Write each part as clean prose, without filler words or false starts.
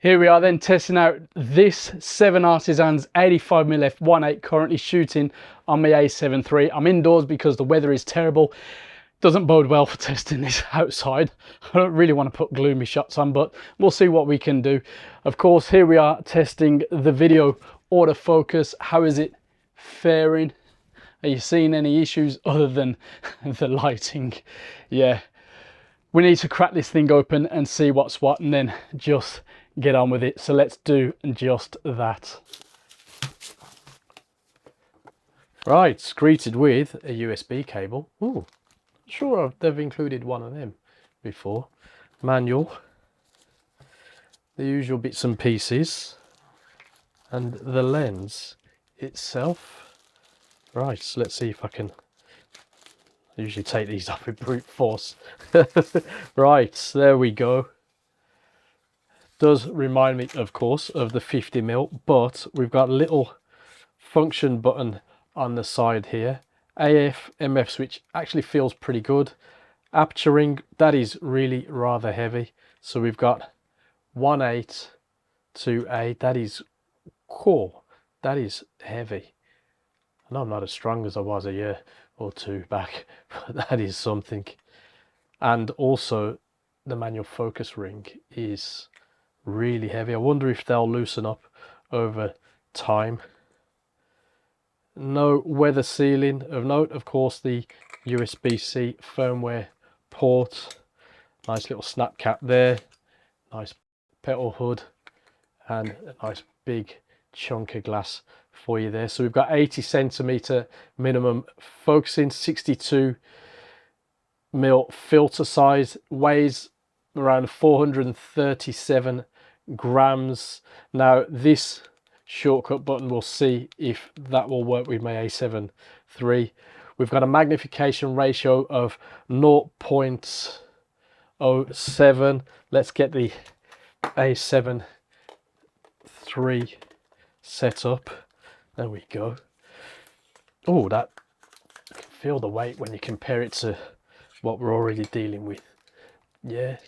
Here we are then testing out this 7Artisans 85mm f1.8 currently shooting on my A7 III. I'm indoors because the weather is terrible. Doesn't bode well for testing this outside. I don't really want to put gloomy shots on, but we'll see what we can do. Of course, here we are testing the video autofocus. How is it faring? Are you seeing any issues other than the lighting? Yeah, we need to crack this thing open and see what's what, and then just get on with it. So let's do just that. Right, it's greeted with a USB cable. Ooh, sure they've included one of them before. Manual, the usual bits and pieces, and the lens itself. Right, so let's see if I can usually take these off with brute force. Right, there we go. Does remind me, of course, of the 50mm, but we've got a little function button on the side here. AF, MF switch actually feels pretty good. Aperturing, that is really rather heavy. So we've got 1.8 to 8, that is cool. That is heavy. I know I'm not as strong as I was a year or two back, but that is something. And also the manual focus ring is really heavy. I wonder if they'll loosen up over time. No weather sealing of note. Of course, the USB-C firmware port. Nice little snap cap there. Nice petal hood and a nice big chunk of glass for you there. So we've got 80cm minimum focusing, 62mm filter size, weighs around 437 grams. Now this shortcut button, we'll see if that will work with my A7 III. We've got a magnification ratio of 0.07. Let's get the A7 III set up. There we go. Oh, that, you can feel the weight when you compare it to what we're already dealing with. Yeah,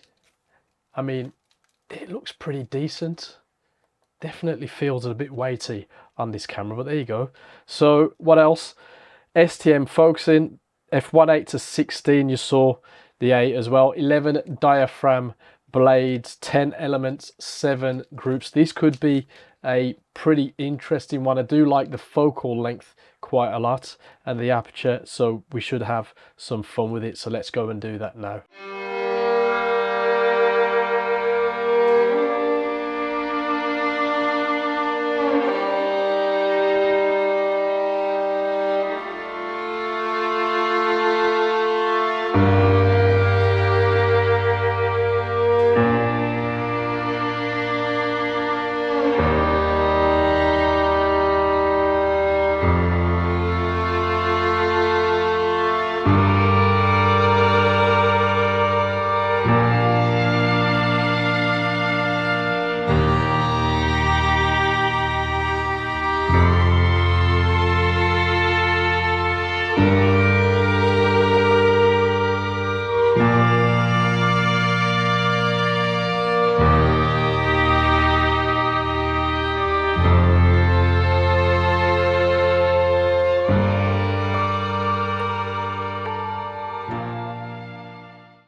I mean, it looks pretty decent. Definitely feels a bit weighty on this camera, but there you go. So what else? STM focusing, f1.8 to 16, you saw the 8 as well. 11 diaphragm blades, 10 elements, 7 groups. This could be a pretty interesting one. I do like the focal length quite a lot and the aperture, so we should have some fun with it. So let's go and do that now.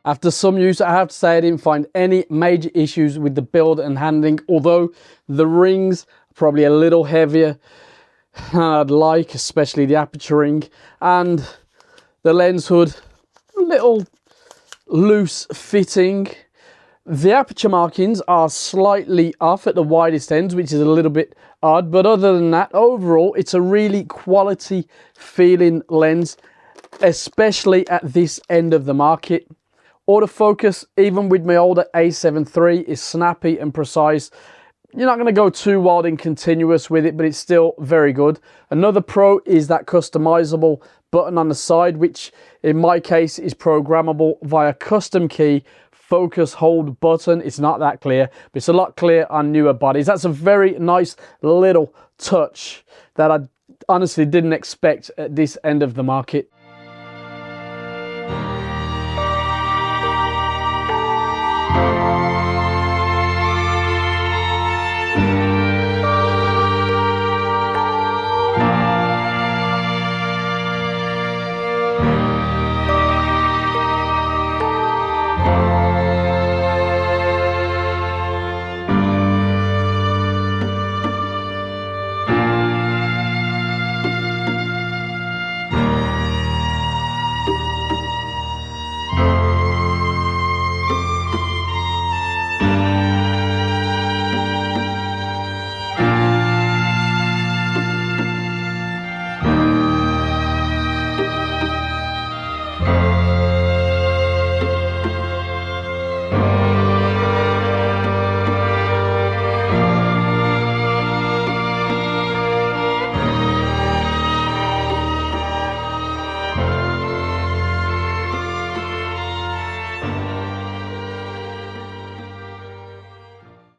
After some use, I have to say I didn't find any major issues with the build and handling, although the rings are probably a little heavier than I'd like, especially the aperture ring, and the lens hood, a little loose fitting. The aperture markings are slightly off at the widest ends, which is a little bit odd, but other than that, overall, it's a really quality feeling lens, especially at this end of the market. Autofocus, even with my older A7 III, is snappy and precise. You're not going to go too wild and continuous with it, but it's still very good. Another pro is that customizable button on the side, which in my case is programmable via custom key focus hold button. It's not that clear, but it's a lot clearer on newer bodies. That's a very nice little touch that I honestly didn't expect at this end of the market.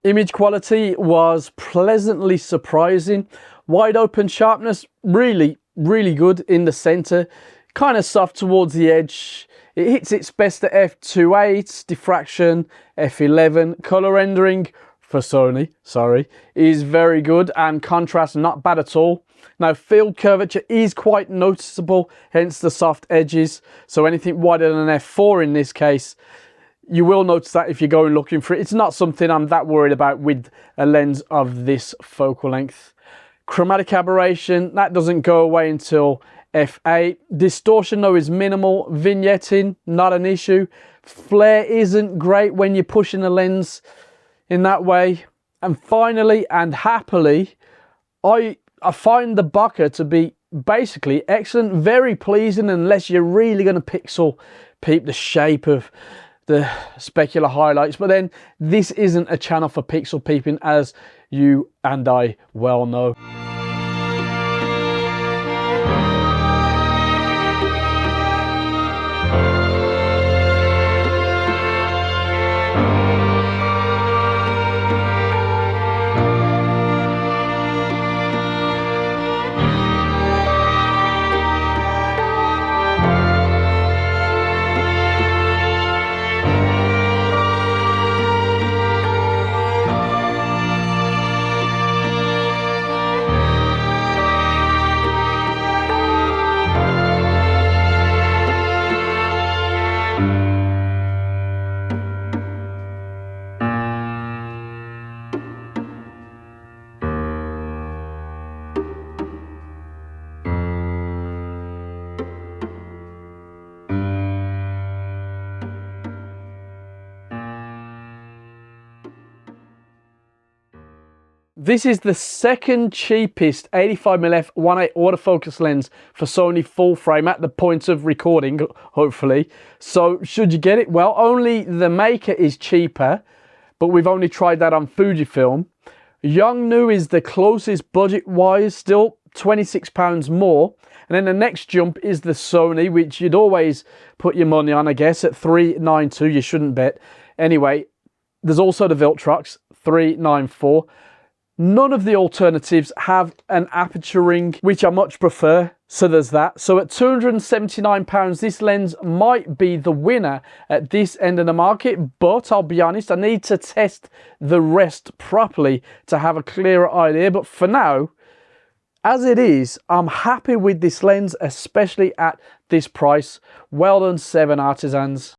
Image quality was pleasantly surprising. Wide open sharpness, really good in the center, kind of soft towards the edge. It hits its best at f2.8, diffraction f11, color rendering for Sony, sorry, is very good, and contrast not bad at all. Now field curvature is quite noticeable, hence the soft edges, so anything wider than an f4 in this case, you will notice that if you're going looking for it. It's not something I'm that worried about with a lens of this focal length. Chromatic aberration, that doesn't go away until f8. Distortion though is minimal. Vignetting, not an issue. Flare isn't great when you're pushing the lens in that way. And finally and happily, I find the bokeh to be basically excellent, very pleasing, unless you're really going to pixel peep the shape of the specular highlights. But then this isn't a channel for pixel peeping, as you and I well know. This is the second cheapest 85mm f1.8 autofocus lens for Sony full frame at the point of recording, hopefully. So should you get it? Well, only the maker is cheaper, but we've only tried that on Fujifilm. Yongnuo is the closest budget-wise, still £26 more. And then the next jump is the Sony, which you'd always put your money on, I guess, at $392. You shouldn't bet. Anyway, there's also the Viltrox, $394. None of the alternatives have an aperture ring, which I much prefer, so there's that. So at £279, this lens might be the winner at this end of the market, but I'll be honest, I need to test the rest properly to have a clearer idea. But for now, as it is, I'm happy with this lens, especially at this price. Well done, 7Artisans.